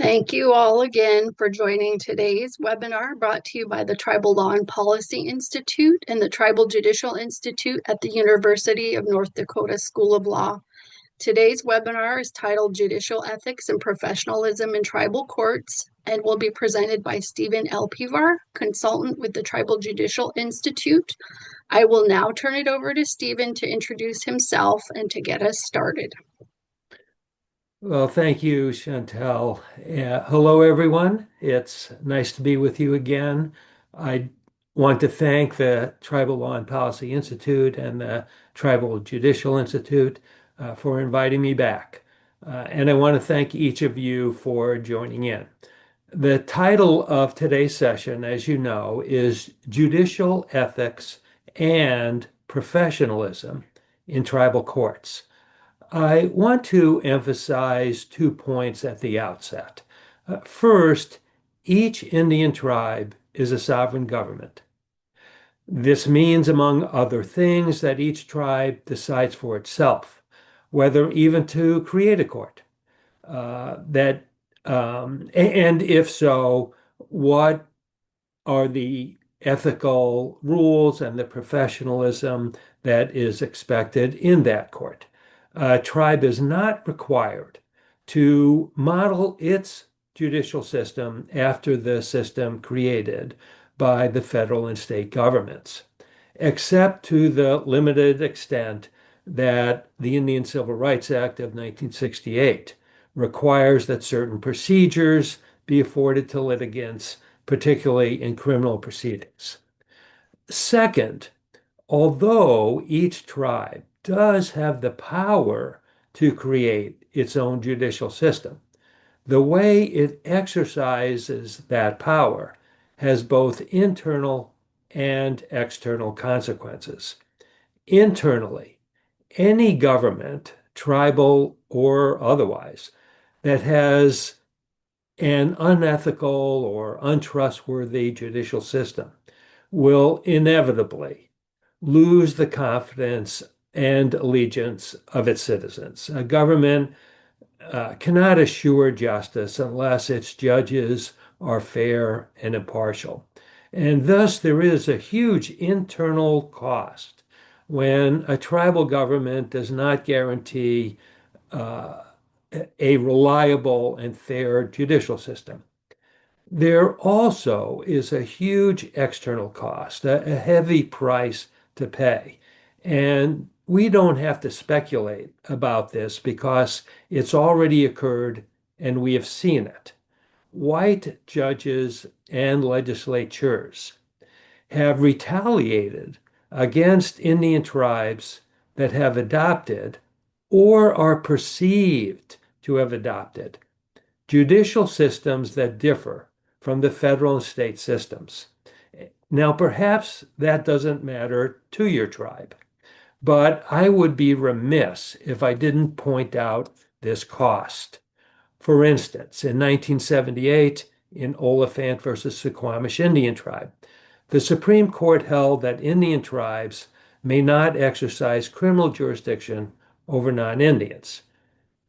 Thank you all again for joining today's webinar brought to you by the Tribal Law and Policy Institute and the Tribal Judicial Institute at the University of North Dakota School of Law. Today's webinar is titled Judicial Ethics and Professionalism in Tribal Courts and will be presented by Stephen Elpivar, consultant with the Tribal Judicial Institute. I will now turn it over to Stephen to introduce himself and to get us started. Well, thank you, Chantel. Hello, everyone. It's nice to be with you again. I want to thank the Tribal Law and Policy Institute and the Tribal Judicial Institute for inviting me back. And I want to thank each of you for joining in. The title of today's session, as you know, is Judicial Ethics and Professionalism in Tribal Courts. I want to emphasize 2 points at the outset. First, each Indian tribe is a sovereign government. This means, among other things, that each tribe decides for itself whether even to create a court. And if so, what are the ethical rules and the professionalism that is expected in that court? A tribe is not required to model its judicial system after the system created by the federal and state governments, except to the limited extent that the Indian Civil Rights Act of 1968 requires that certain procedures be afforded to litigants, particularly in criminal proceedings. Second, although each tribe does have the power to create its own judicial system, the way it exercises that power has both internal and external consequences. Internally, any government, tribal or otherwise, that has an unethical or untrustworthy judicial system will inevitably lose the confidence and allegiance of its citizens. A government cannot assure justice unless its judges are fair and impartial. And thus, there is a huge internal cost when a tribal government does not guarantee a reliable and fair judicial system. There also is a huge external cost, a heavy price to pay. And we don't have to speculate about this because it's already occurred and we have seen it. White judges and legislatures have retaliated against Indian tribes that have adopted or are perceived to have adopted judicial systems that differ from the federal and state systems. Now, perhaps that doesn't matter to your tribe, but I would be remiss if I didn't point out this cost. For instance, in 1978, in Oliphant versus Suquamish Indian Tribe, the Supreme Court held that Indian tribes may not exercise criminal jurisdiction over non-Indians.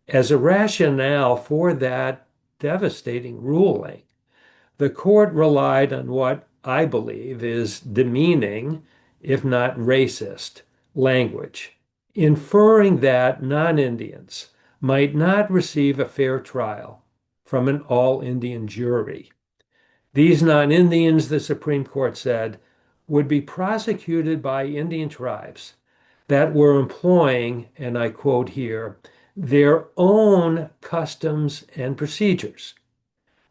As a rationale for that devastating ruling, the court relied on what I believe is demeaning, if not racist, language, inferring that non-Indians might not receive a fair trial from an all-Indian jury. These non-Indians, the Supreme Court said, would be prosecuted by Indian tribes that were employing, and I quote here, their own customs and procedures,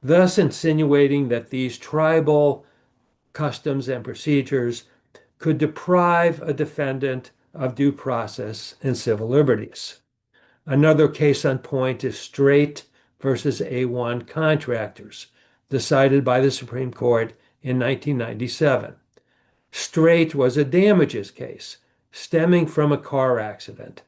thus insinuating that these tribal customs and procedures could deprive a defendant of due process and civil liberties. Another case on point is Strait versus A1 Contractors, decided by the Supreme Court in 1997. Strait was a damages case stemming from a car accident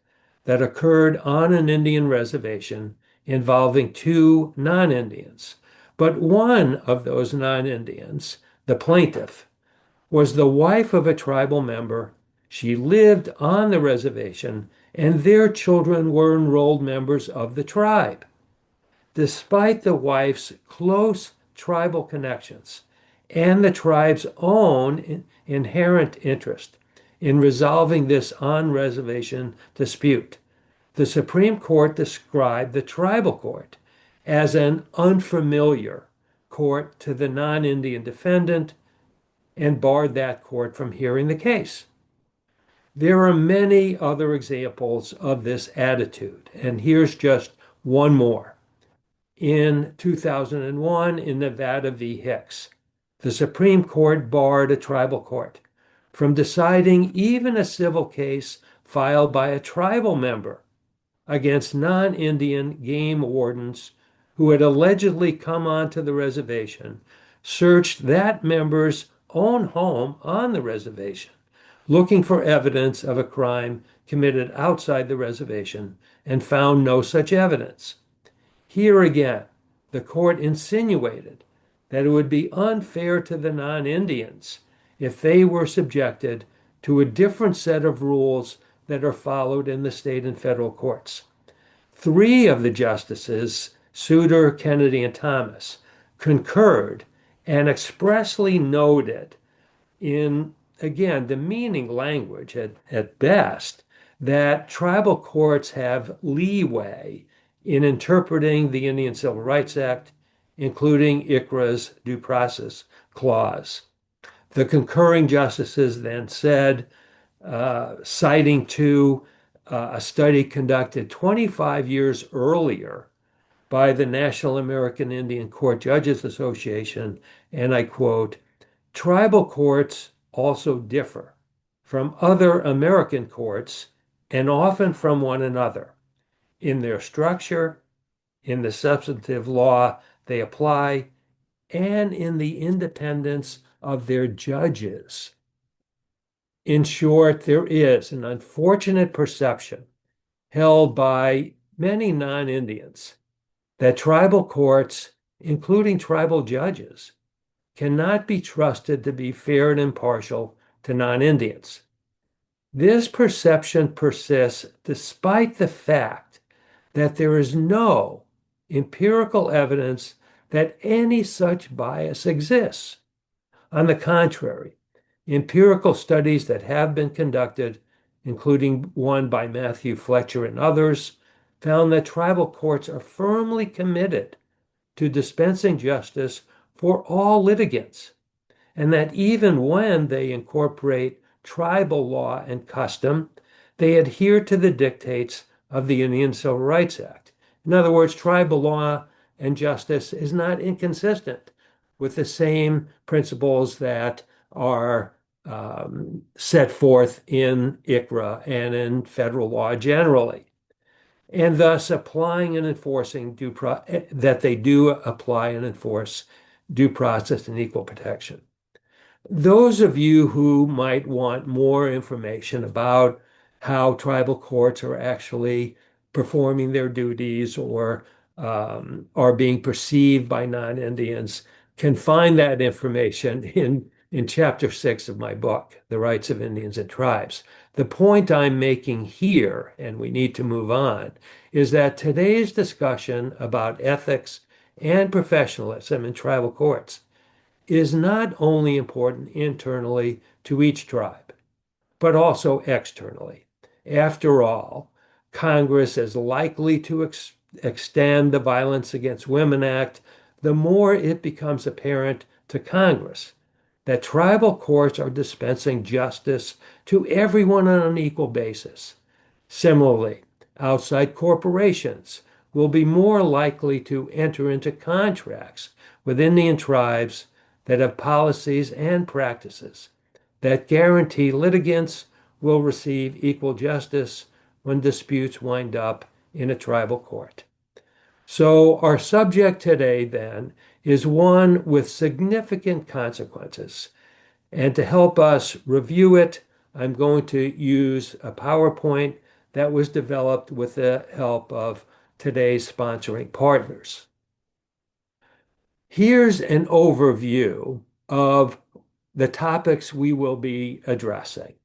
that occurred on an Indian reservation involving two non-Indians. But one of those non-Indians, the plaintiff, was the wife of a tribal member. She lived on the reservation, and their children were enrolled members of the tribe. despite the wife's close tribal connections and the tribe's own inherent interest in resolving this on-reservation dispute. The Supreme Court described the tribal court as an unfamiliar court to the non-Indian defendant and barred that court from hearing the case. There are many other examples of this attitude, and here's just one more. In 2001, in Nevada v. Hicks, the Supreme Court barred a tribal court from deciding even a civil case filed by a tribal member against non-Indian game wardens who had allegedly come onto the reservation, searched that member's own home on the reservation, looking for evidence of a crime committed outside the reservation, and found no such evidence. Here again, the court insinuated that it would be unfair to the non-Indians if they were subjected to a different set of rules that are followed in the state and federal courts. Three of the justices, Souter, Kennedy, and Thomas, concurred and expressly noted in, again, demeaning language at best, that tribal courts have leeway in interpreting the Indian Civil Rights Act, including ICRA's due process clause. The concurring justices then said, citing to a study conducted 25 years earlier by the National American Indian Court Judges Association, and I quote, "Tribal courts also differ from other American courts and often from one another in their structure, in the substantive law they apply, and in the independence of their judges." In short, there is an unfortunate perception held by many non-Indians that tribal courts, including tribal judges, cannot be trusted to be fair and impartial to non-Indians. This perception persists despite the fact that there is no empirical evidence that any such bias exists. On the contrary, empirical studies that have been conducted, including one by Matthew Fletcher and others, found that tribal courts are firmly committed to dispensing justice for all litigants, and that even when they incorporate tribal law and custom, they adhere to the dictates of the Indian Civil Rights Act. In other words, tribal law and justice is not inconsistent with the same principles that are set forth in ICRA and in federal law generally, and thus applying and enforcing that they do apply and enforce due process and equal protection. Those of you who might want more information about how tribal courts are actually performing their duties or are being perceived by non-Indians can find that information in Chapter 6 of my book, The Rights of Indians and Tribes. The point I'm making here, and we need to move on, is that today's discussion about ethics and professionalism in tribal courts is not only important internally to each tribe, but also externally. After all, Congress is likely to extend the Violence Against Women Act the more it becomes apparent to Congress that tribal courts are dispensing justice to everyone on an equal basis. Similarly, outside corporations will be more likely to enter into contracts with Indian tribes that have policies and practices that guarantee litigants will receive equal justice when disputes wind up in a tribal court. So our subject today then is one with significant consequences. And to help us review it, I'm going to use a PowerPoint that was developed with the help of today's sponsoring partners. Here's an overview of the topics we will be addressing.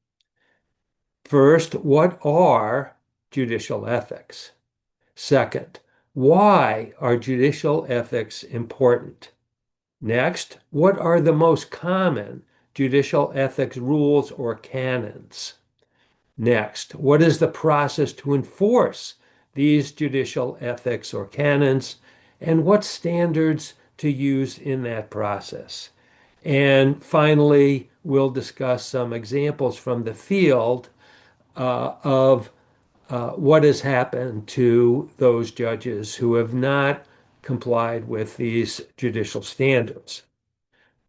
First, what are judicial ethics? Second, Why are judicial ethics important? Next, what are the most common judicial ethics rules or canons? Next, what is the process to enforce these judicial ethics or canons, and what standards to use in that process? And finally, we'll discuss some examples from the field of what has happened to those judges who have not complied with these judicial standards.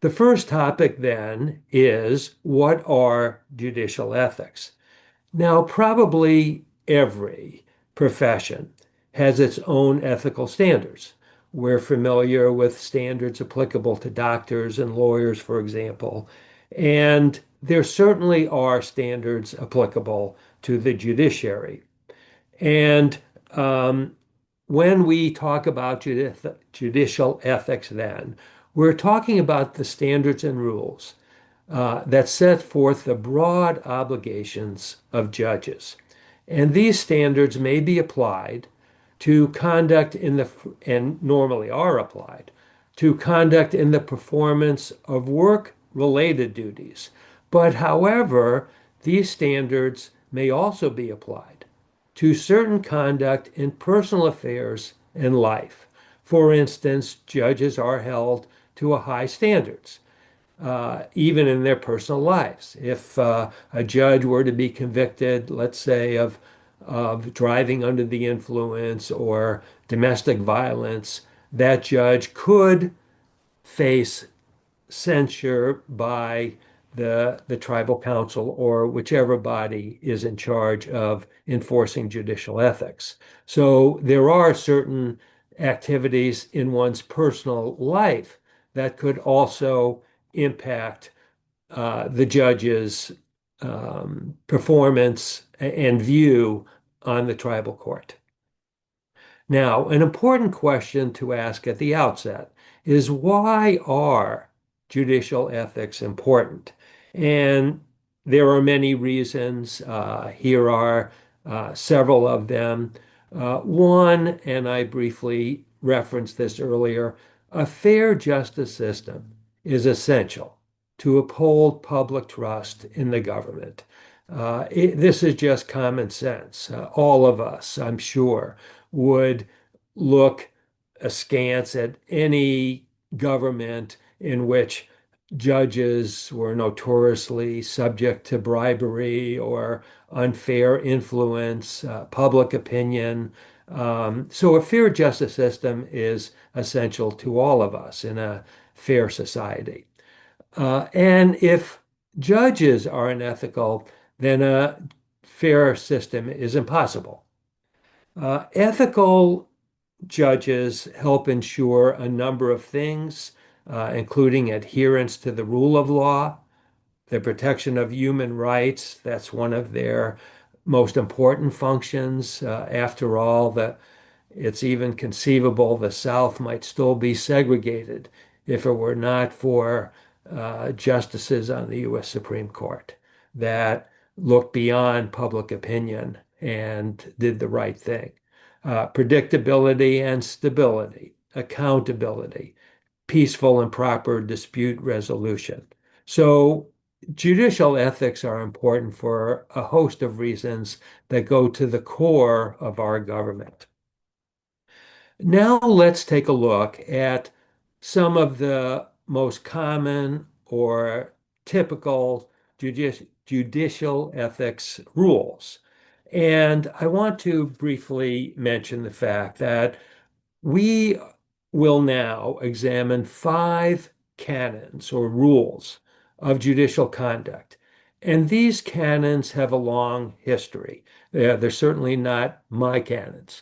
The first topic then is what are judicial ethics? Now, probably every profession has its own ethical standards. We're familiar with standards applicable to doctors and lawyers, for example, and there certainly are standards applicable to the judiciary. And when we talk about judicial ethics, then we're talking about the standards and rules that set forth the broad obligations of judges. And these standards may be applied to conduct in the, and normally are applied, to conduct in the performance of work-related duties. But however, these standards may also be applied to certain conduct in personal affairs and life. For instance, judges are held to a high standards even in their personal lives. If a judge were to be convicted, let's say, of driving under the influence or domestic violence, that judge could face censure by the tribal council or whichever body is in charge of enforcing judicial ethics. So there are certain activities in one's personal life that could also impact the judge's performance and view on the tribal court. Now, an important question to ask at the outset is why are judicial ethics important? And there are many reasons. Here are several of them. One, and I briefly referenced this earlier, a fair justice system is essential to uphold public trust in the government. This is just common sense. All of us, I'm sure, would look askance at any government in which judges were notoriously subject to bribery or unfair influence, public opinion. So a fair justice system is essential to all of us in a fair society. And if judges are unethical, then a fair system is impossible. Ethical judges help ensure a number of things, including adherence to the rule of law, the protection of human rights. That's one of their most important functions. After all, it's even conceivable the South might still be segregated if it were not for justices on the U.S. Supreme Court that looked beyond public opinion and did the right thing. Predictability and stability, accountability, peaceful and proper dispute resolution. So judicial ethics are important for a host of reasons that go to the core of our government. Now let's take a look at some of the most common or typical judicial ethics rules. And I want to briefly mention the fact that we will now examine 5 canons or rules of judicial conduct. And these canons have a long history. They're certainly not my canons.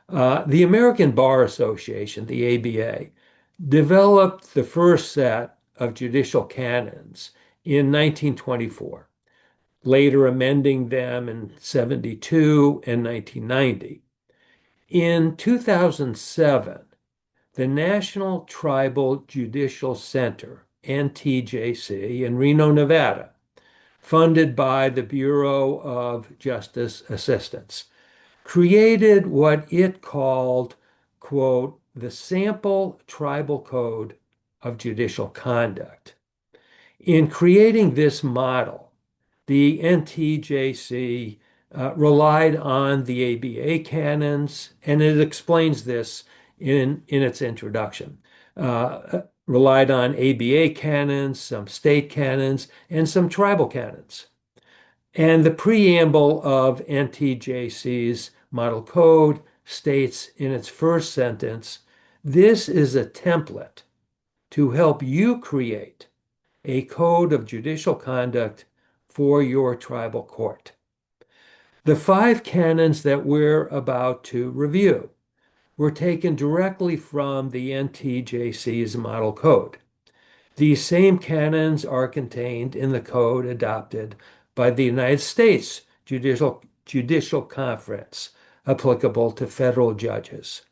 The American Bar Association, the ABA, developed the first set of judicial canons in 1924, later amending them in 72 and 1990. In 2007, the National Tribal Judicial Center, NTJC, in Reno, Nevada, funded by the Bureau of Justice Assistance, created what it called quote, the sample tribal code of judicial conduct. In creating this model, the NTJC relied on the ABA canons, and it explains this in its introduction. Relied on ABA canons, some state canons, and some tribal canons. And the preamble of NTJC's model code states in its first sentence, this is a template to help you create a code of judicial conduct for your tribal court. The five canons that we're about to review were taken directly from the NTJC's model code. These same canons are contained in the code adopted by the United States Judicial Conference, applicable to federal judges.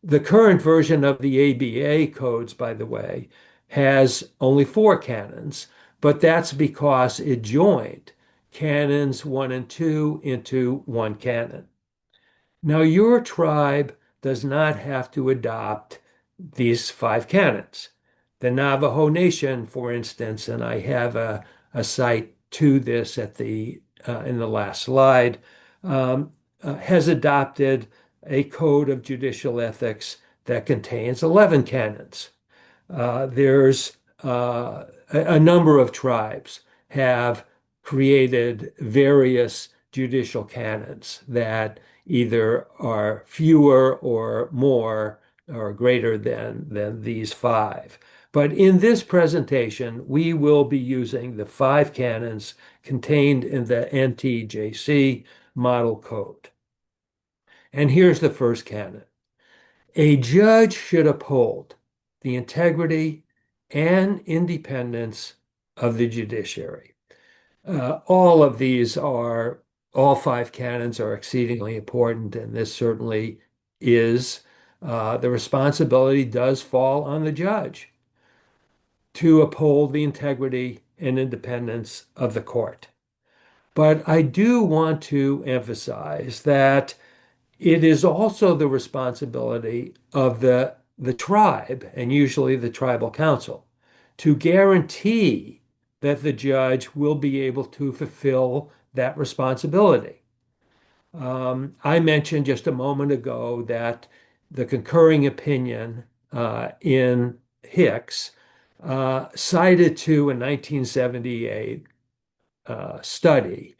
The current version of the ABA codes, by the way, has only four canons, but that's because it joined canons one and two into one canon. Now, your tribe does not have to adopt these five canons. The Navajo Nation, for instance, and I have a cite to this at the in the last slide, has adopted a code of judicial ethics that contains 11 canons. There's a number of tribes have created various judicial canons that either are fewer or more or greater than these five. But in this presentation, we will be using the five canons contained in the NTJC model code. And here's the first canon. A judge should uphold the integrity and independence of the judiciary. All five canons are exceedingly important, and this certainly is. The responsibility does fall on the judge to uphold the integrity and independence of the court. But I do want to emphasize that it is also the responsibility of the tribe, and usually the tribal council, to guarantee that the judge will be able to fulfill that responsibility. I mentioned just a moment ago that the concurring opinion in Hicks cited to a 1978 study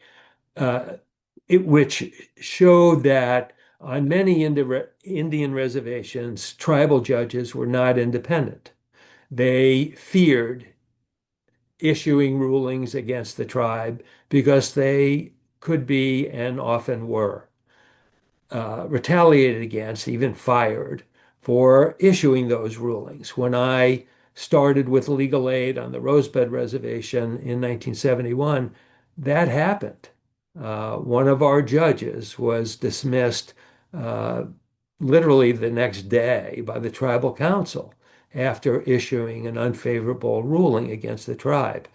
which showed that on many Indian reservations, tribal judges were not independent. They feared issuing rulings against the tribe because they could be and often were retaliated against, even fired for issuing those rulings. When I started with legal aid on the Rosebud Reservation in 1971, that happened. One of our judges was dismissed literally the next day by the tribal council after issuing an unfavorable ruling against the tribe.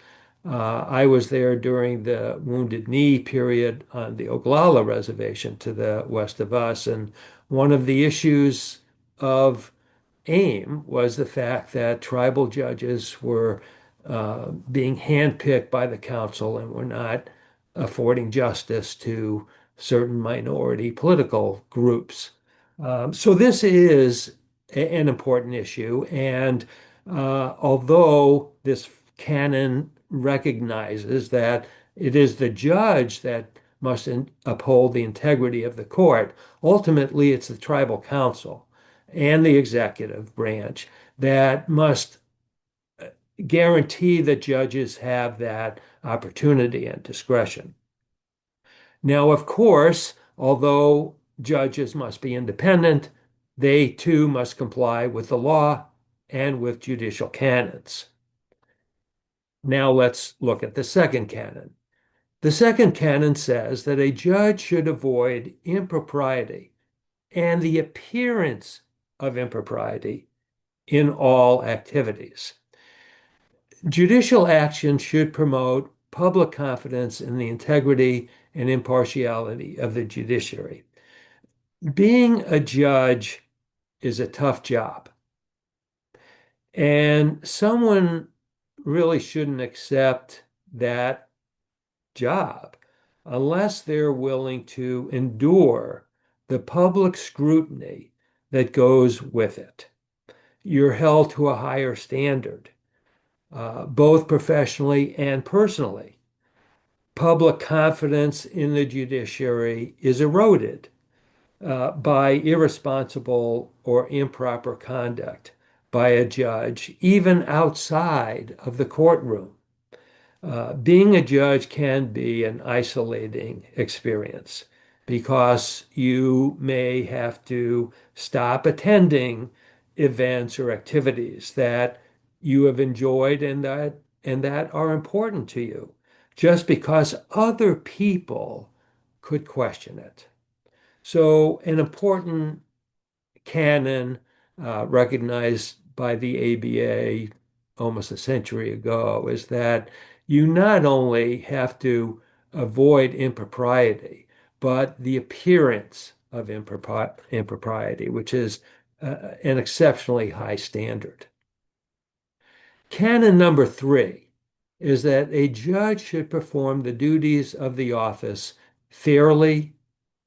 I was there during the Wounded Knee period on the Oglala Reservation to the west of us, and one of the issues of AIM was the fact that tribal judges were being handpicked by the council and were not affording justice to certain minority political groups. So this is an important issue, and although this canon recognizes that it is the judge that must uphold the integrity of the court, ultimately it's the tribal council and the executive branch that must guarantee that judges have that opportunity and discretion. Now, of course, although judges must be independent, they too must comply with the law and with judicial canons. Now let's look at the second canon. The second canon says that a judge should avoid impropriety and the appearance of impropriety in all activities. Judicial action should promote public confidence in the integrity and impartiality of the judiciary. Being a judge is a tough job. And someone really shouldn't accept that job unless they're willing to endure the public scrutiny that goes with it. You're held to a higher standard, both professionally and personally. Public confidence in the judiciary is eroded by irresponsible or improper conduct by a judge, even outside of the courtroom. Being a judge can be an isolating experience because you may have to stop attending events or activities that you have enjoyed and that are important to you just because other people could question it. So an important canon recognized by the ABA almost a century ago is that you not only have to avoid impropriety, but the appearance of impropriety, which is an exceptionally high standard. Canon number 3 is that a judge should perform the duties of the office fairly,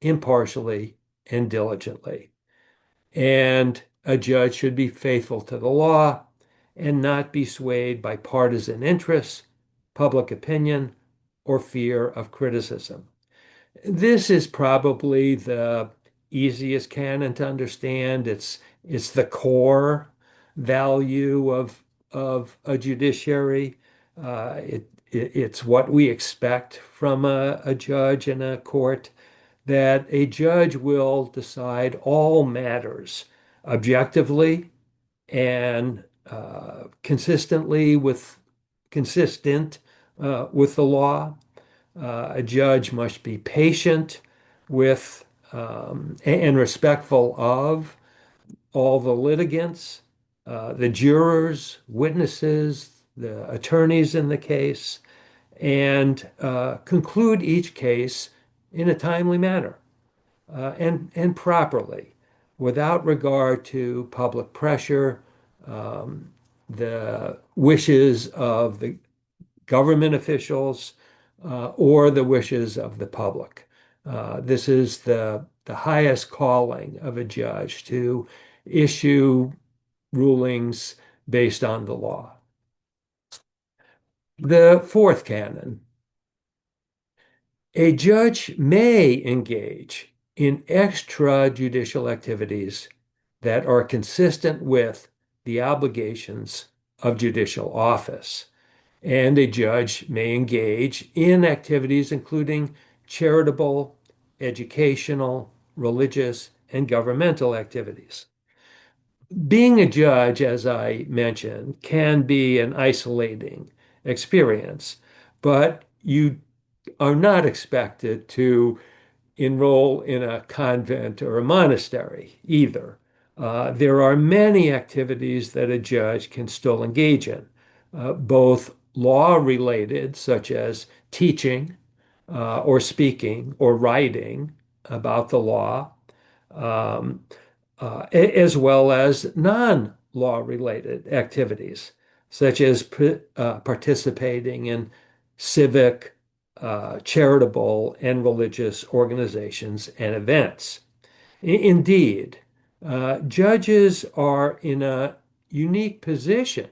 impartially, and diligently. And a judge should be faithful to the law and not be swayed by partisan interests, public opinion, or fear of criticism. This is probably the easiest canon to understand. It's the core value of a judiciary. It's what we expect from a judge in a court, that a judge will decide all matters objectively and consistent with the law. A judge must be patient with and respectful of all the litigants, the jurors, witnesses, the attorneys in the case, and conclude each case in a timely manner and properly, without regard to public pressure, the wishes of the government officials, or the wishes of the public. This is the highest calling of a judge, to issue rulings based on the law. The fourth canon: a judge may engage in extrajudicial activities that are consistent with the obligations of judicial office. And a judge may engage in activities including charitable, educational, religious, and governmental activities. Being a judge, as I mentioned, can be an isolating experience, but you are not expected to enroll in a convent or a monastery either. There are many activities that a judge can still engage in, both law related, such as teaching or speaking or writing about the law, um, as well as non-law related activities, such as participating in civic, charitable, and religious organizations and events. Indeed, judges are in a unique position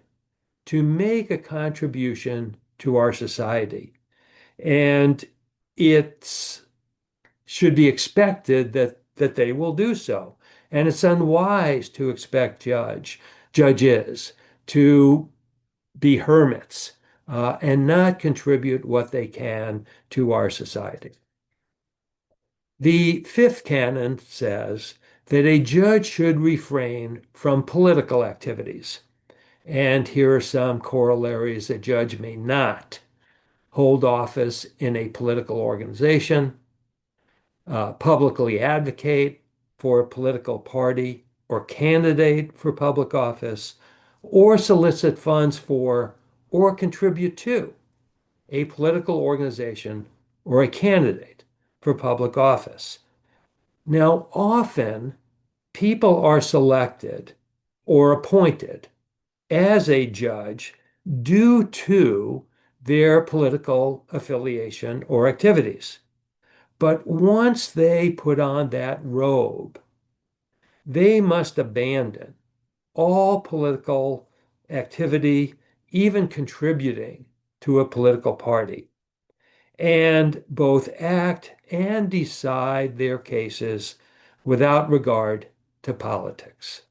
to make a contribution to our society. And it should be expected that they will do so. And it's unwise to expect judges to be hermits and not contribute what they can to our society. The fifth canon says that a judge should refrain from political activities. And here are some corollaries: a judge may not hold office in a political organization, publicly advocate for a political party or candidate for public office, or solicit funds for or contribute to a political organization or a candidate for public office. Now, often people are selected or appointed as a judge due to their political affiliation or activities. But once they put on that robe, they must abandon all political activity, even contributing to a political party, and both act and decide their cases without regard to politics.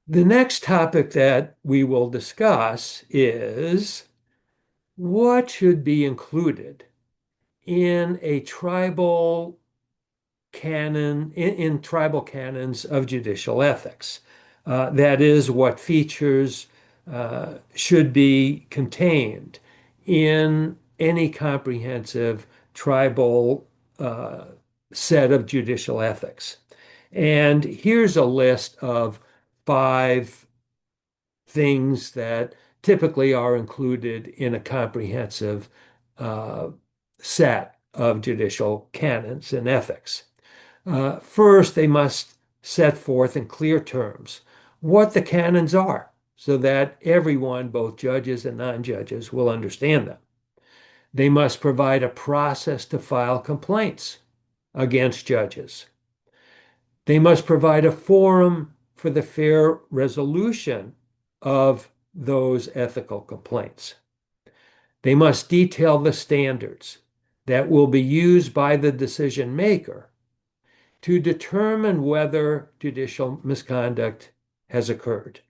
The next topic that we will discuss is what should be included in a tribal canon, in tribal canons of judicial ethics. That is, what features should be contained in any comprehensive tribal set of judicial ethics. And here's a list of 5 things that typically are included in a comprehensive uh, set of judicial canons and ethics. First, they must set forth in clear terms what the canons are so that everyone, both judges and non-judges, will understand them. They must provide a process to file complaints against judges. They must provide a forum for the fair resolution of those ethical complaints. They must detail the standards that will be used by the decision maker to determine whether judicial misconduct has occurred.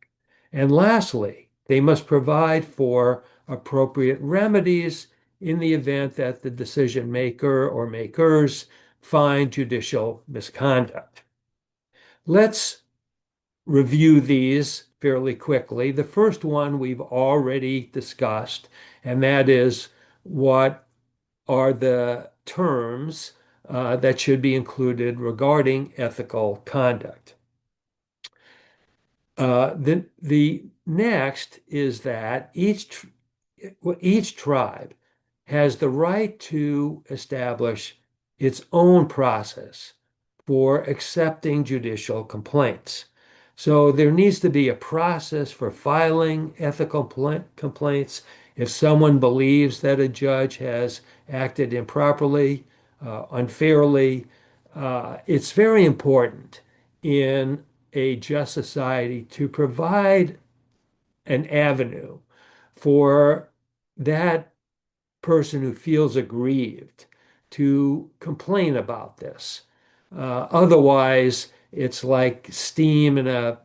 And lastly, they must provide for appropriate remedies in the event that the decision maker or makers find judicial misconduct. Let's review these fairly quickly. The first one we've already discussed, and that is what are the terms that should be included regarding ethical conduct. The next is that each tribe has the right to establish its own process for accepting judicial complaints. So there needs to be a process for filing ethical complaints. If someone believes that a judge has acted improperly, unfairly, it's very important in a just society to provide an avenue for that person who feels aggrieved to complain about this. Otherwise, it's like steam in a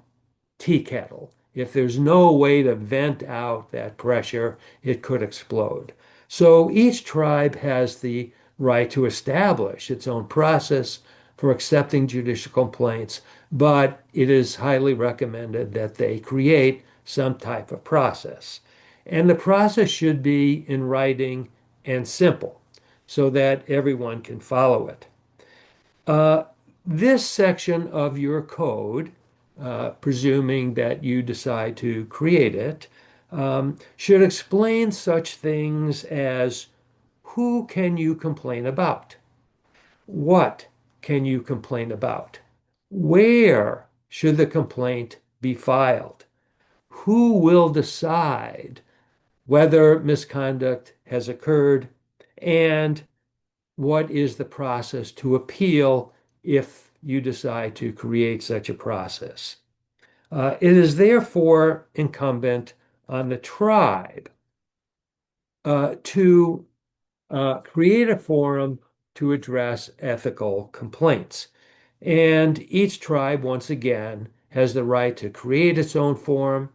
tea kettle. If there's no way to vent out that pressure, it could explode. So each tribe has the right to establish its own process for accepting judicial complaints, but it is highly recommended that they create some type of process. And the process should be in writing and simple so that everyone can follow it. Uh, this section of your code, presuming that you decide to create it, should explain such things as who can you complain about? What can you complain about? Where should the complaint be filed? Who will decide whether misconduct has occurred? And what is the process to appeal if you decide to create such a process? It is therefore incumbent on the tribe to create a forum to address ethical complaints. And each tribe, once again, has the right to create its own forum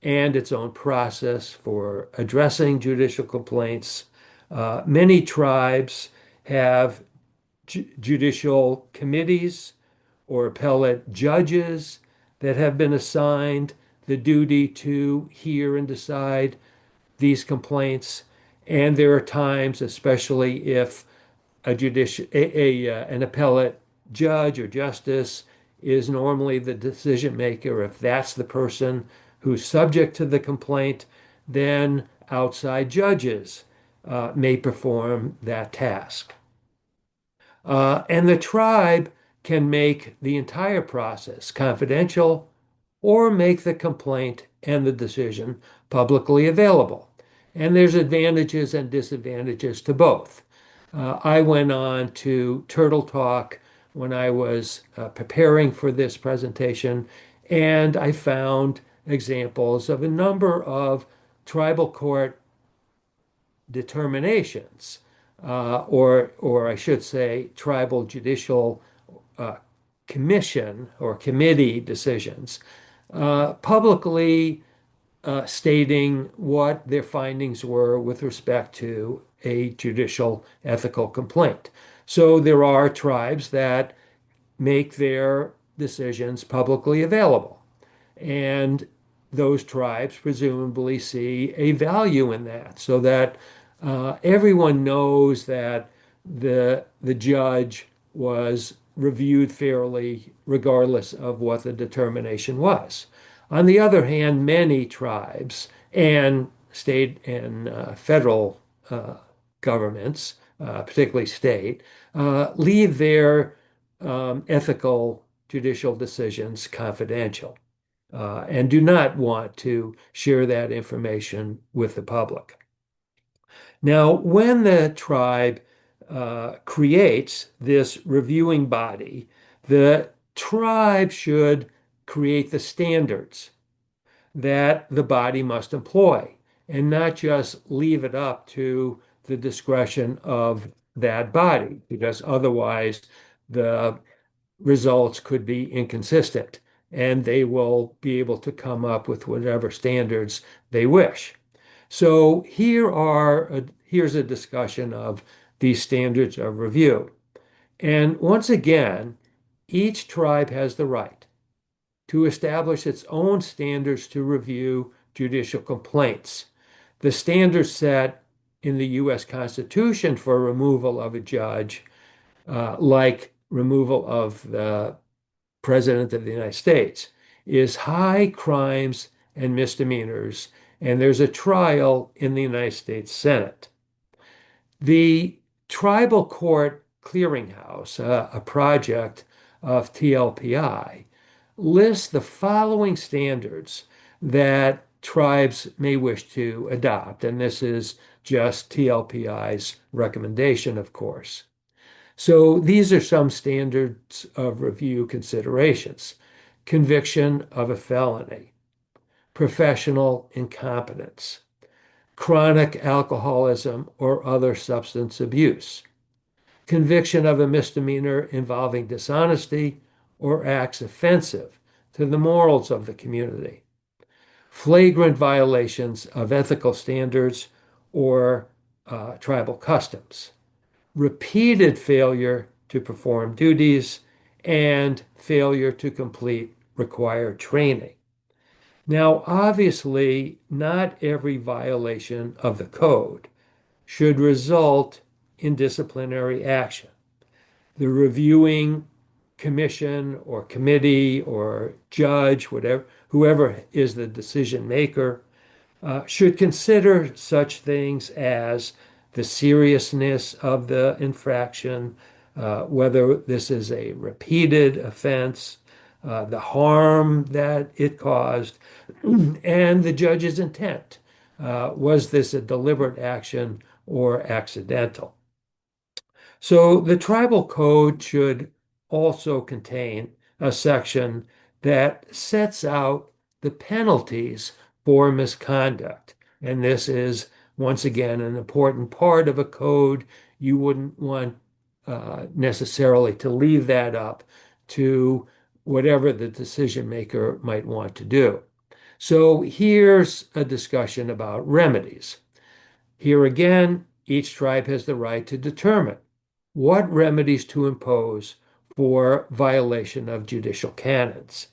and its own process for addressing judicial complaints. Many tribes have judicial committees or appellate judges that have been assigned the duty to hear and decide these complaints. And there are times, especially if an appellate judge or justice is normally the decision maker, if that's the person who's subject to the complaint, then outside judges may perform that task. And the tribe can make the entire process confidential or make the complaint and the decision publicly available. And there's advantages and disadvantages to both. I went on to Turtle Talk when I was preparing for this presentation, and I found examples of a number of tribal court determinations, or I should say, tribal judicial uh, commission or committee decisions, publicly stating what their findings were with respect to a judicial ethical complaint. So there are tribes that make their decisions publicly available. And those tribes presumably see a value in that so that everyone knows that the judge was reviewed fairly regardless of what the determination was. On the other hand, many tribes and state and federal governments, particularly state, leave their ethical judicial decisions confidential and do not want to share that information with the public. Now, when the tribe creates this reviewing body, the tribe should create the standards that the body must employ and not just leave it up to the discretion of that body, because otherwise the results could be inconsistent and they will be able to come up with whatever standards they wish. So here's a discussion of these standards of review. And once again, each tribe has the right to establish its own standards to review judicial complaints. The standards set in the U.S. Constitution for removal of a judge, like removal of the President of the United States, is high crimes and misdemeanors, and there's a trial in the United States Senate. The Tribal Court Clearinghouse, a project of TLPI, lists the following standards that tribes may wish to adopt, and this is just TLPI's recommendation, of course. So these are some standards of review considerations: conviction of a felony, professional incompetence, chronic alcoholism or other substance abuse, conviction of a misdemeanor involving dishonesty or acts offensive to the morals of the community, flagrant violations of ethical standards or tribal customs, repeated failure to perform duties, and failure to complete required training. Now, obviously, not every violation of the code should result in disciplinary action. The reviewing commission or committee or judge, whatever, whoever is the decision maker, should consider such things as the seriousness of the infraction, whether this is a repeated offense, the harm that it caused, and the judge's intent. Was this a deliberate action or accidental? So the tribal code should also contain a section that sets out the penalties for misconduct. And this is, once again, an important part of a code. You wouldn't want necessarily to leave that up to whatever the decision maker might want to do. So here's a discussion about remedies. Here again, each tribe has the right to determine what remedies to impose for violation of judicial canons.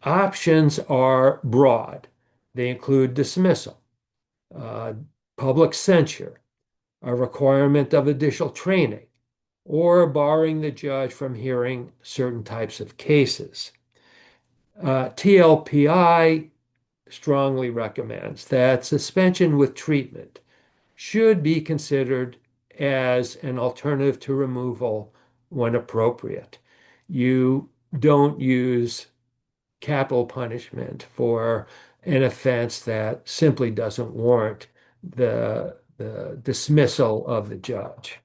Options are broad. They include dismissal, uh, public censure, a requirement of additional training, or barring the judge from hearing certain types of cases. TLPI strongly recommends that suspension with treatment should be considered as an alternative to removal when appropriate. you don't use capital punishment for an offense that simply doesn't warrant the dismissal of the judge.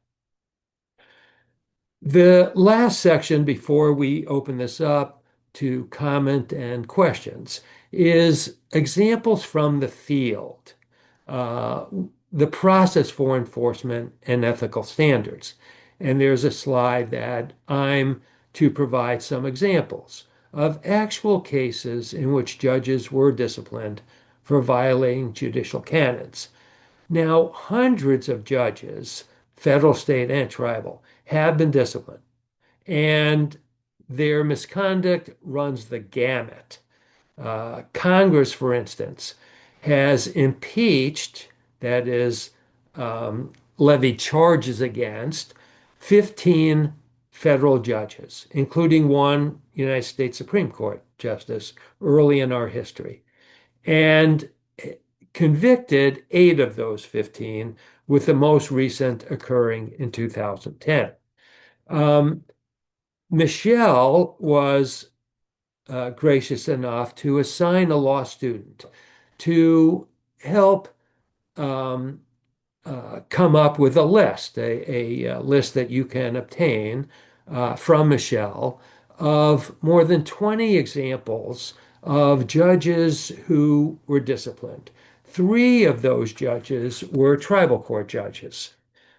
The last section before we open this up to comment and questions is examples from the field, uh, the process for enforcement and ethical standards. And there's a slide that I'm to provide some examples of actual cases in which judges were disciplined for violating judicial canons. Now, hundreds of judges, federal, state, and tribal, have been disciplined, and their misconduct runs the gamut. Congress, for instance, has impeached, that is, levied charges against 15 federal judges, including one United States Supreme Court justice early in our history, and convicted 8 of those 15, with the most recent occurring in 2010. Um, Michelle was gracious enough to assign a law student to help um, come up with a list, a list that you can obtain from Michelle of more than 20 examples of judges who were disciplined. 3 of those judges were tribal court judges.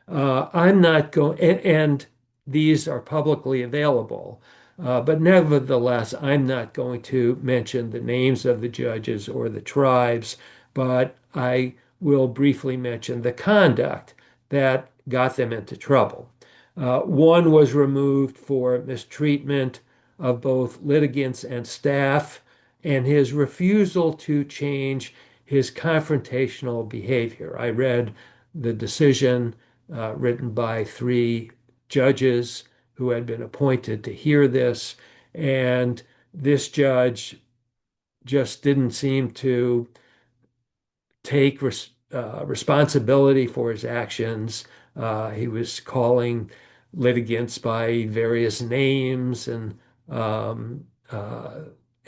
I'm not going, and these are publicly available, but nevertheless, I'm not going to mention the names of the judges or the tribes, but I will briefly mention the conduct that got them into trouble. One was removed for mistreatment of both litigants and staff, and his refusal to change his confrontational behavior. I read the decision written by 3 judges who had been appointed to hear this, and this judge just didn't seem to take responsibility for his actions. He was calling litigants by various names, and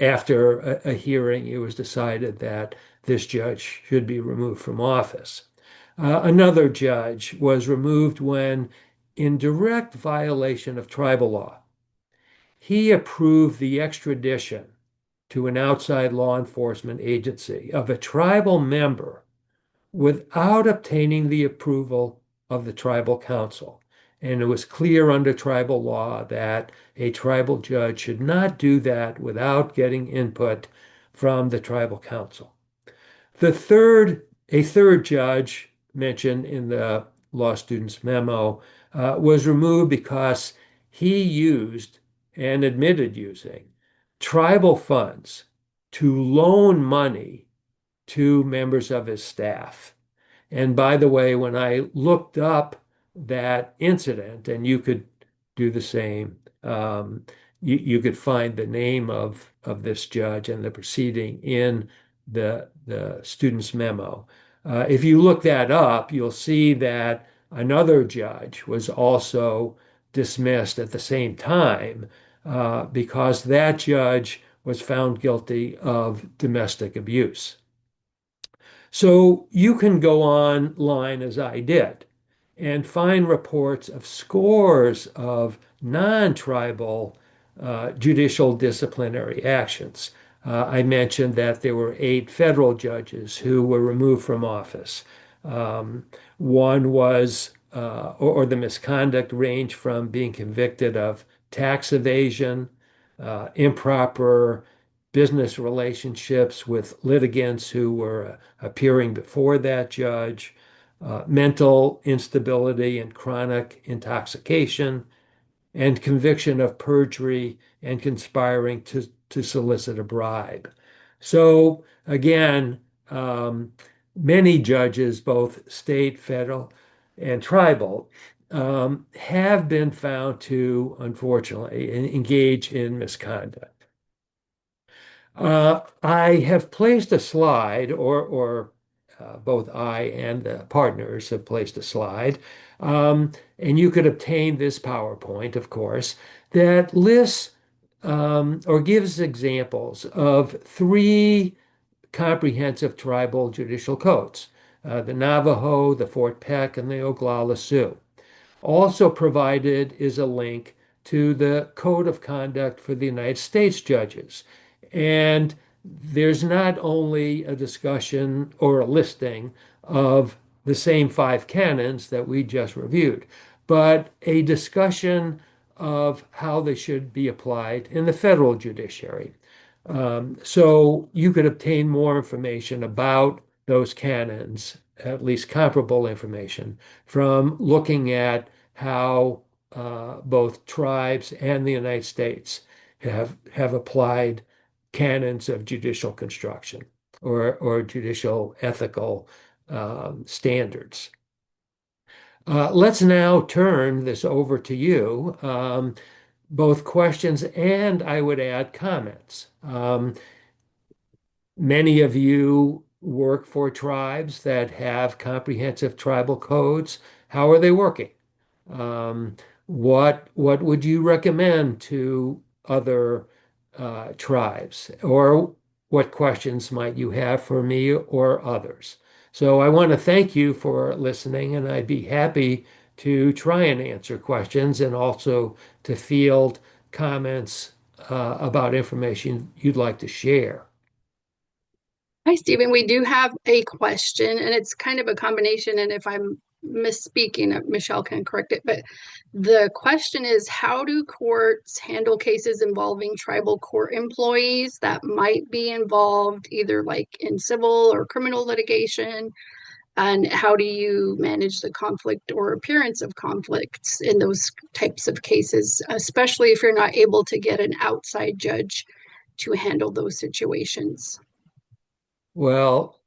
after a hearing, it was decided that this judge should be removed from office. Another judge was removed when, in direct violation of tribal law, he approved the extradition to an outside law enforcement agency of a tribal member without obtaining the approval of the tribal council. And it was clear under tribal law that a tribal judge should not do that without getting input from the tribal council. A third judge mentioned in the law student's memo was removed because he used and admitted using tribal funds to loan money to members of his staff. And by the way, when I looked up that incident, and you could do the same, you could find the name of this judge and the proceeding in the student's memo. If you look that up, you'll see that another judge was also dismissed at the same time because that judge was found guilty of domestic abuse. So you can go online, as I did, and find reports of scores of non-tribal judicial disciplinary actions. I mentioned that there were 8 federal judges who were removed from office. One was, or the misconduct ranged from being convicted of tax evasion, improper business relationships with litigants who were appearing before that judge, mental instability and chronic intoxication, and conviction of perjury and conspiring to solicit a bribe. So again, many judges, both state, federal, and tribal, have been found to, unfortunately, engage in misconduct. I have placed a slide, or both I and the partners have placed a slide And you could obtain this PowerPoint, of course, that lists or gives examples of three comprehensive tribal judicial codes, the Navajo, the Fort Peck, and the Oglala Sioux. Also provided is a link to the Code of Conduct for the United States judges. And there's not only a discussion or a listing of the same five canons that we just reviewed, but a discussion of how they should be applied in the federal judiciary. So you could obtain more information about those canons, at least comparable information, from looking at how both tribes and the United States have applied canons of judicial construction or judicial ethical standards. Let's now turn this over to you, both questions and I would add comments. Many of you work for tribes that have comprehensive tribal codes. How are they working? Um, what would you recommend to other tribes? Or what questions might you have for me or others? So I want to thank you for listening, and I'd be happy to try and answer questions and also to field comments about information you'd like to share. Hi, Stephen. We do have a question, and it's kind of a combination. And if I'm misspeaking, Michelle can correct it. But the question is, how do courts handle cases involving tribal court employees that might be involved either like in civil or criminal litigation? And how do you manage the conflict or appearance of conflicts in those types of cases, especially if you're not able to get an outside judge to handle those situations? Well,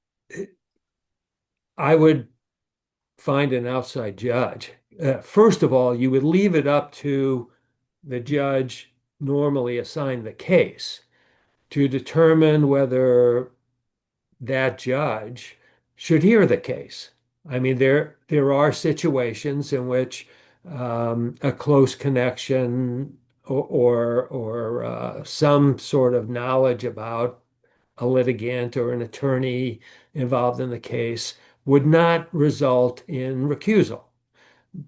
I would find an outside judge. First of all, you would leave it up to the judge normally assigned the case to determine whether that judge should hear the case. I mean, there are situations in which a close connection or some sort of knowledge about a litigant or an attorney involved in the case would not result in recusal.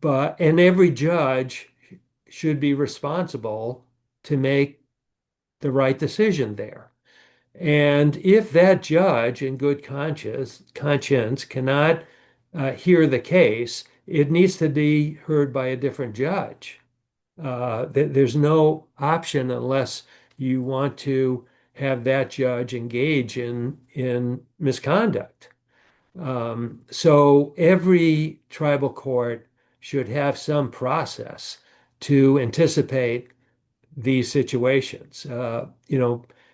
And every judge should be responsible to make the right decision there. And if that judge in good conscience cannot hear the case, it needs to be heard by a different judge. There's no option unless you want to have that judge engage in misconduct. So every tribal court should have some process to anticipate these situations.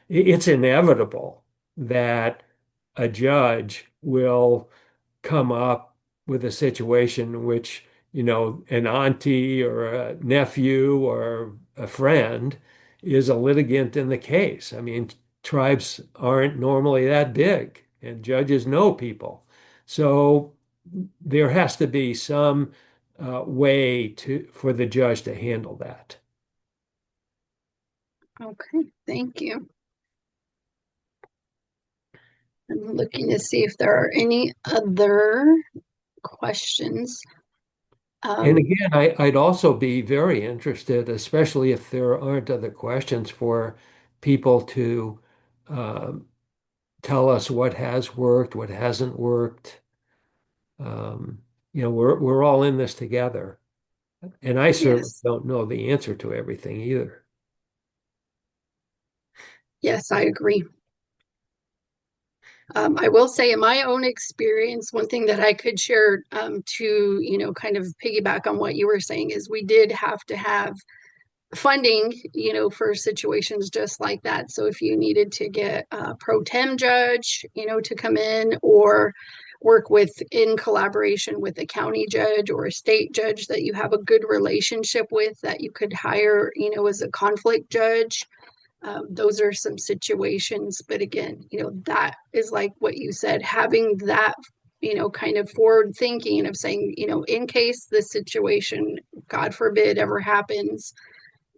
It's inevitable that a judge will come up with a situation in which, an auntie or a nephew or a friend is a litigant in the case. I mean, tribes aren't normally that big, and judges know people. So there has to be some way for the judge to handle that. Okay, thank you. I'm looking to see if there are any other questions. And Um, again, I'd also be very interested, especially if there aren't other questions, for people to um, tell us what has worked, what hasn't worked. Um, we're all in this together, and I certainly yes, don't know the answer to everything either. yes, I agree. I will say, in my own experience, one thing that I could share to, kind of piggyback on what you were saying is we did have to have funding, for situations just like that. So if you needed to get a pro tem judge, to come in or work with in collaboration with a county judge or a state judge that you have a good relationship with that you could hire, as a conflict judge. Those are some situations, but again, that is like what you said, having that, kind of forward thinking of saying, in case this situation, God forbid, ever happens,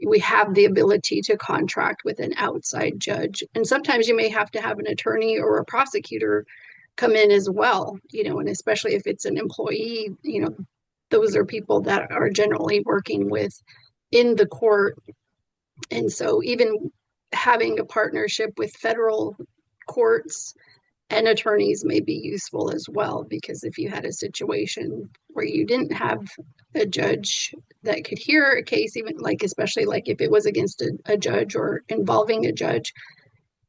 we have the ability to contract with an outside judge. And sometimes you may have to have an attorney or a prosecutor come in as well, and especially if it's an employee, those are people that are generally working with in the court. And so even having a partnership with federal courts and attorneys may be useful as well, because if you had a situation where you didn't have a judge that could hear a case, even like, especially like if it was against a judge or involving a judge,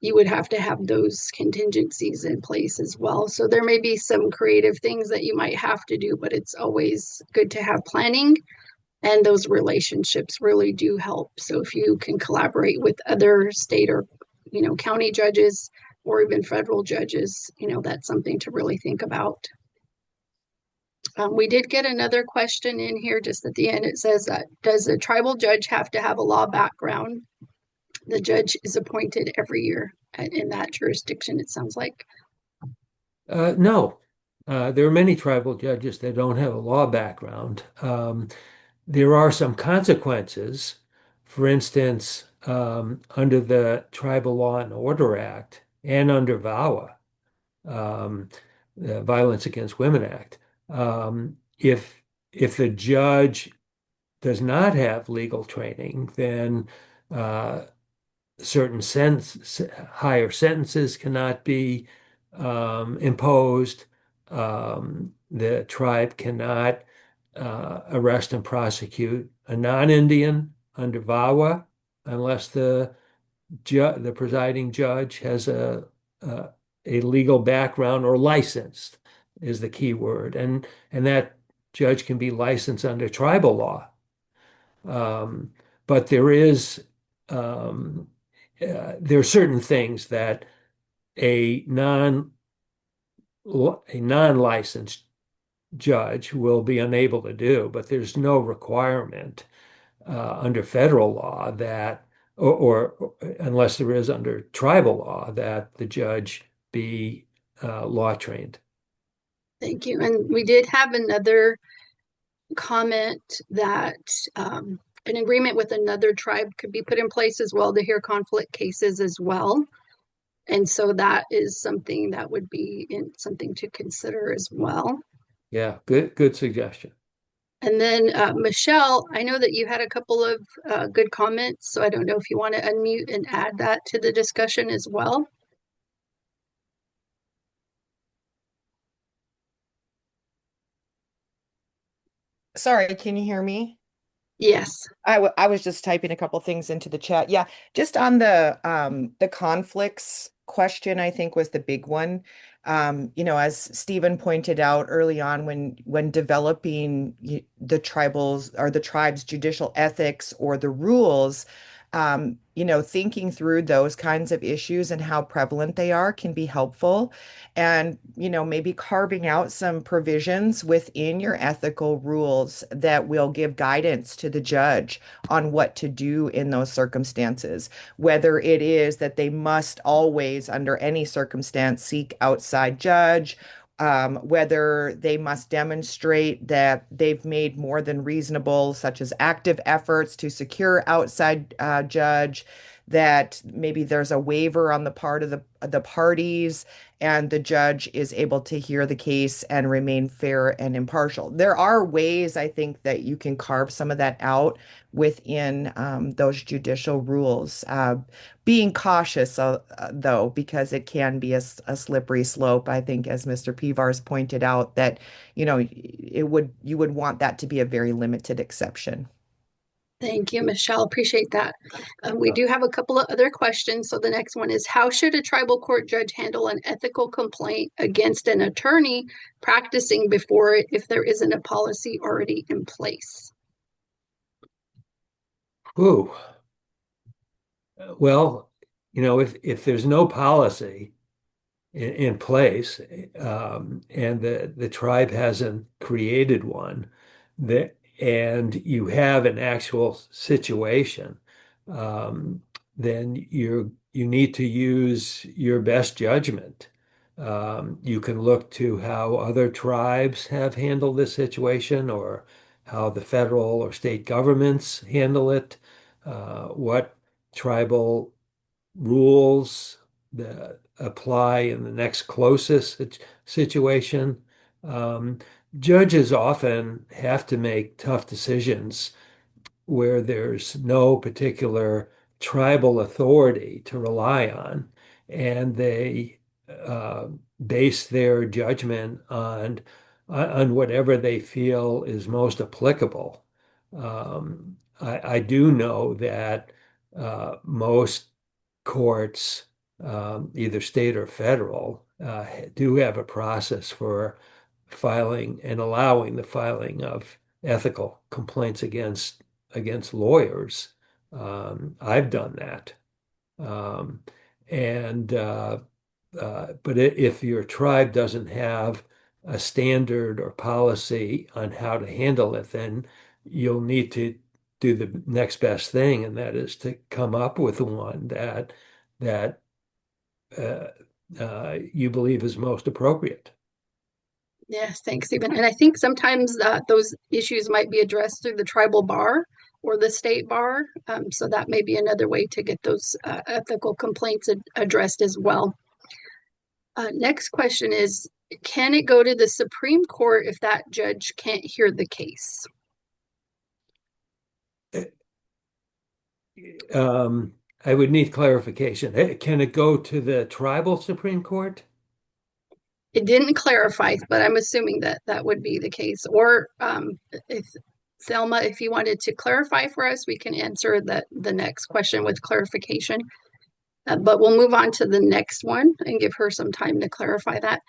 you would have to have those contingencies in place as well. So there may be some creative things that you might have to do, but it's always good to have planning, and those relationships really do help. So if you can collaborate with other state or county judges or even federal judges, that's something to really think about. We did get another question in here just at the end. It says that, does a tribal judge have to have a law background? The judge is appointed every year in that jurisdiction, it sounds like. No, there are many tribal judges that don't have a law background. There are some consequences. For instance, under the Tribal Law and Order Act and under VAWA, the Violence Against Women Act, if the judge does not have legal training, then uh, higher sentences cannot be imposed. The tribe cannot arrest and prosecute a non-Indian under VAWA unless the presiding judge has a legal background or licensed is the key word, and that judge can be licensed under tribal law. Um, but um, there are certain things that a non a non-licensed judge will be unable to do, but there's no requirement under federal law that, or unless there is under tribal law, that the judge be law trained. Thank you. And we did have another comment that an agreement with another tribe could be put in place as well to hear conflict cases as well. And so that is something that would be something to consider as well. Yeah, good suggestion. And then Michelle, I know that you had a couple of good comments, so I don't know if you want to unmute and add that to the discussion as well. Sorry, can you hear me? Yes. I was just typing a couple things into the chat. Yeah, just on the conflicts question, I think was the big one. As Stephen pointed out early on when developing the tribals or the tribe's judicial ethics or the rules, thinking through those kinds of issues and how prevalent they are can be helpful. And, maybe carving out some provisions within your ethical rules that will give guidance to the judge on what to do in those circumstances, whether it is that they must always, under any circumstance, seek outside judge, whether they must demonstrate that they've made more than reasonable, such as active efforts to secure outside judge, that maybe there's a waiver on the part of the parties, and the judge is able to hear the case and remain fair and impartial. There are ways, I think, that you can carve some of that out within those judicial rules. Being cautious, though, because it can be a slippery slope. I think, as Mr. Pivars pointed out, that you would want that to be a very limited exception. Thank you, Michelle. Appreciate that. We do have a couple of other questions. So the next one is, how should a tribal court judge handle an ethical complaint against an attorney practicing before it if there isn't a policy already in place? Ooh, well, if there's no policy in place, and the tribe hasn't created one, and you have an actual situation, then you need to use your best judgment You can look to how other tribes have handled this situation or how the federal or state governments handle it, what tribal rules that apply in the next closest situation. Um, Judges often have to make tough decisions where there's no particular tribal authority to rely on, and they uh, base their judgment on whatever they feel is most applicable. I do know that most courts, either state or federal, do have a process for filing and allowing the filing of ethical complaints against lawyers. I've done that. Um, and but if your tribe doesn't have a standard or policy on how to handle it, then you'll need to do the next best thing, and that is to come up with one that uh, you believe is most appropriate. Yes, thanks, Stephen. And I think sometimes those issues might be addressed through the tribal bar or the state bar. So that may be another way to get those ethical complaints addressed as well. Next question is, can it go to the Supreme Court if that judge can't hear the case? I would need clarification. Can it go to the tribal Supreme Court? It didn't clarify, but I'm assuming that that would be the case. Or if Selma, if you wanted to clarify for us, we can answer the next question with clarification. But we'll move on to the next one and give her some time to clarify that.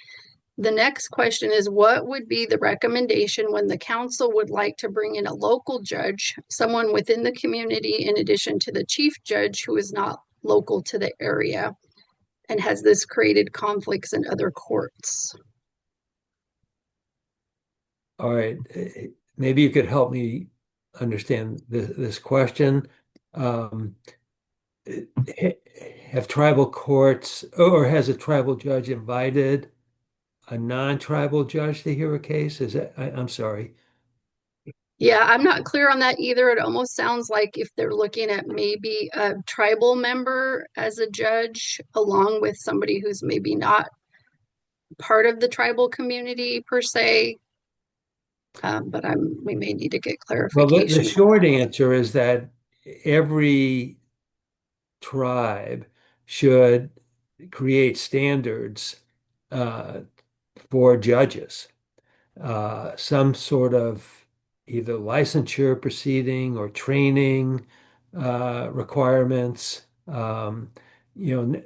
The next question is, what would be the recommendation when the council would like to bring in a local judge, someone within the community, in addition to the chief judge who is not local to the area? And has this created conflicts in other courts? All right. Maybe you could help me understand this question. Um, have tribal courts or has a tribal judge invited a non-tribal judge to hear a case? I'm sorry. Yeah, I'm not clear on that either. It almost sounds like if they're looking at maybe a tribal member as a judge, along with somebody who's maybe not part of the tribal community per se. But we may need to get Well, the clarification on short that. answer is that every tribe should create standards uh, for judges, some sort of either licensure proceeding or training requirements. You know,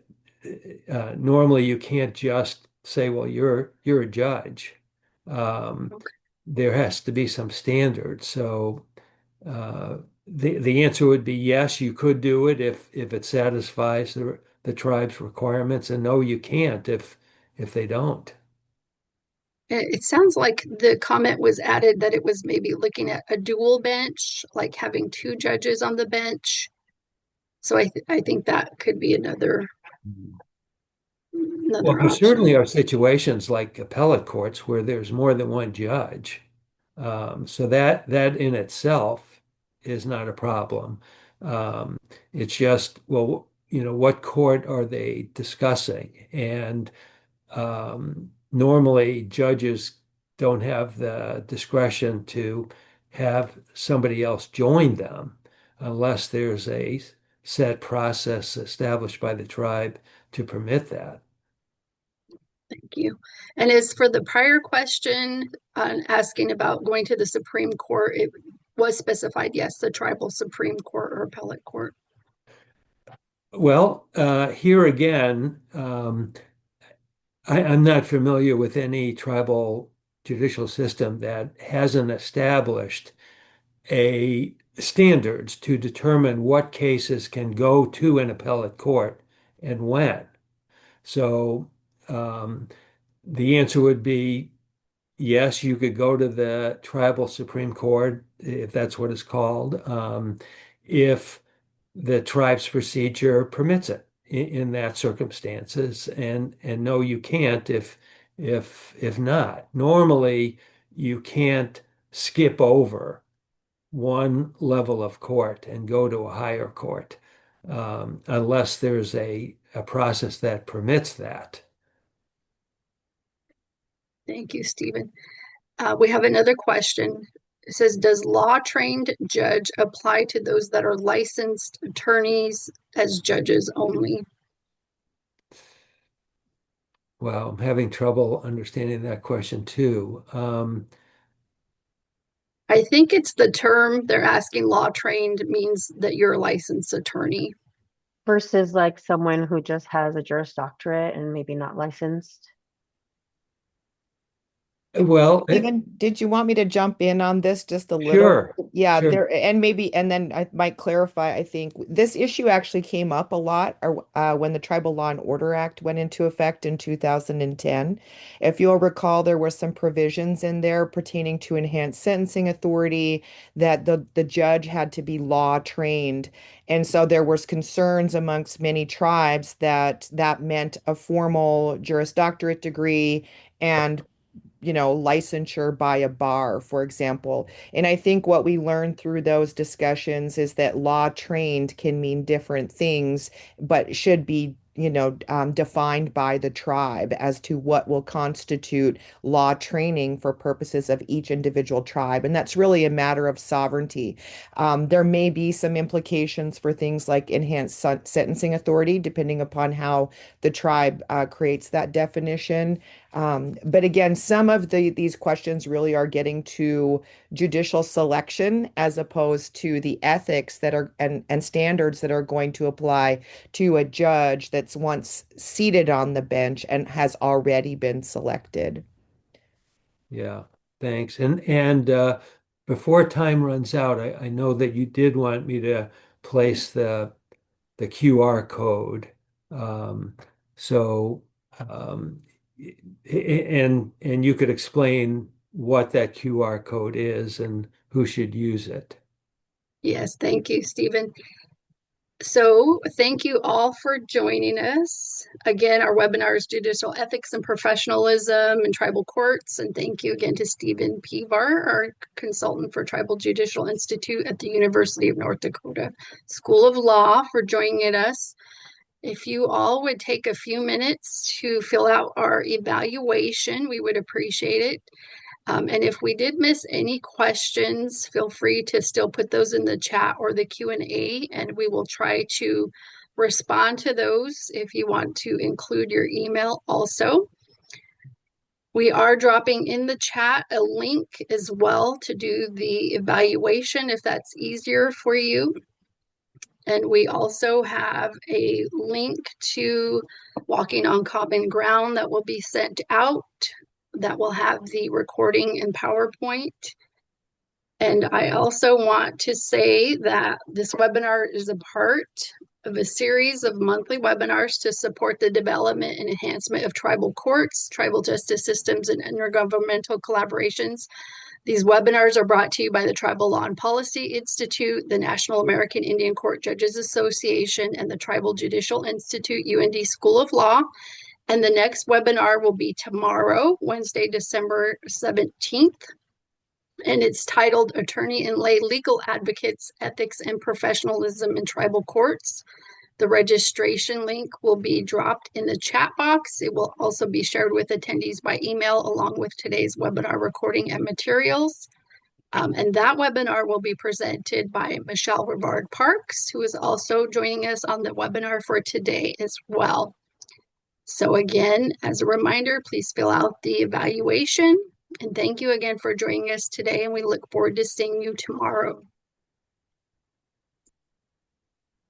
normally you can't just say, "Well, you're a judge." Um, Okay. there has to be some standard. So uh, the answer would be yes, you could do it if it satisfies the tribe's requirements, and no, you can't if they don't. It sounds like the comment was added that it was maybe looking at a dual bench, like having two judges on the bench. So I think that could be Well, another there option. certainly are situations like appellate courts where there's more than one judge. So that in itself is not a problem. Um, it's just, well, what court are they discussing? And normally judges don't have the discretion to have somebody else join them unless there's a set process established by the tribe to permit that. Thank you. And as for the prior question on asking about going to the Supreme Court, it was specified, yes, the tribal Supreme Court or appellate court. Well, here again, I'm not familiar with any tribal judicial system that hasn't established a standards to determine what cases can go to an appellate court and when. So um, the answer would be yes, you could go to the tribal Supreme Court if that's what it's called, if the tribe's procedure permits it. in that circumstances, and no, you can't if not. Normally, you can't skip over one level of court and go to a higher court unless there's a process that permits that. Thank you, Stephen. We have another question. It says, does law-trained judge apply to those that are licensed attorneys as judges only? Well, I'm having trouble understanding that question too. I think it's the term they're asking law-trained means that you're a licensed attorney. Versus like someone who just has a Juris Doctorate and maybe not licensed. Well, Stephen, did you want me to jump in on this just a little? sure, Yeah, sure. there, and maybe, and then I might clarify. I think this issue actually came up a lot when the Tribal Law and Order Act went into effect in 2010. If you'll recall, there were some provisions in there pertaining to enhanced sentencing authority that the judge had to be law trained. And so there was concerns amongst many tribes that that meant a formal Juris Doctorate degree and licensure by a bar, for example. And I think what we learned through those discussions is that law trained can mean different things, but should be defined by the tribe as to what will constitute law training for purposes of each individual tribe. And that's really a matter of sovereignty. There may be some implications for things like enhanced sentencing authority, depending upon how the tribe creates that definition. But again, some of these questions really are getting to judicial selection as opposed to the ethics that are and standards that are going to apply to a judge that's once seated on the bench and has already been selected. Yeah, thanks. And before time runs out, I know that you did want me to place the QR code. Um, so and you could explain what that QR code is and who should use it. Yes, thank you, Stephen. So thank you all for joining us. Again, our webinar is Judicial Ethics and Professionalism in Tribal Courts. And thank you again to Stephen Pevar, our consultant for Tribal Judicial Institute at the University of North Dakota School of Law, for joining us. If you all would take a few minutes to fill out our evaluation, we would appreciate it. And if we did miss any questions, feel free to still put those in the chat or the Q&A, and we will try to respond to those if you want to include your email also. We are dropping in the chat a link as well to do the evaluation if that's easier for you. And we also have a link to Walking on Common Ground that will be sent out that will have the recording in PowerPoint. And I also want to say that this webinar is a part of a series of monthly webinars to support the development and enhancement of tribal courts, tribal justice systems, and intergovernmental collaborations. These webinars are brought to you by the Tribal Law and Policy Institute, the National American Indian Court Judges Association, and the Tribal Judicial Institute UND School of Law. And the next webinar will be tomorrow, Wednesday, December 17th. And it's titled Attorney and Lay Legal Advocates, Ethics and Professionalism in Tribal Courts. The registration link will be dropped in the chat box. It will also be shared with attendees by email along with today's webinar recording and materials. And that webinar will be presented by Michelle Rivard Parks, who is also joining us on the webinar for today as well. So again, as a reminder, please fill out the evaluation. And thank you again for joining us today, and we look forward to seeing you tomorrow.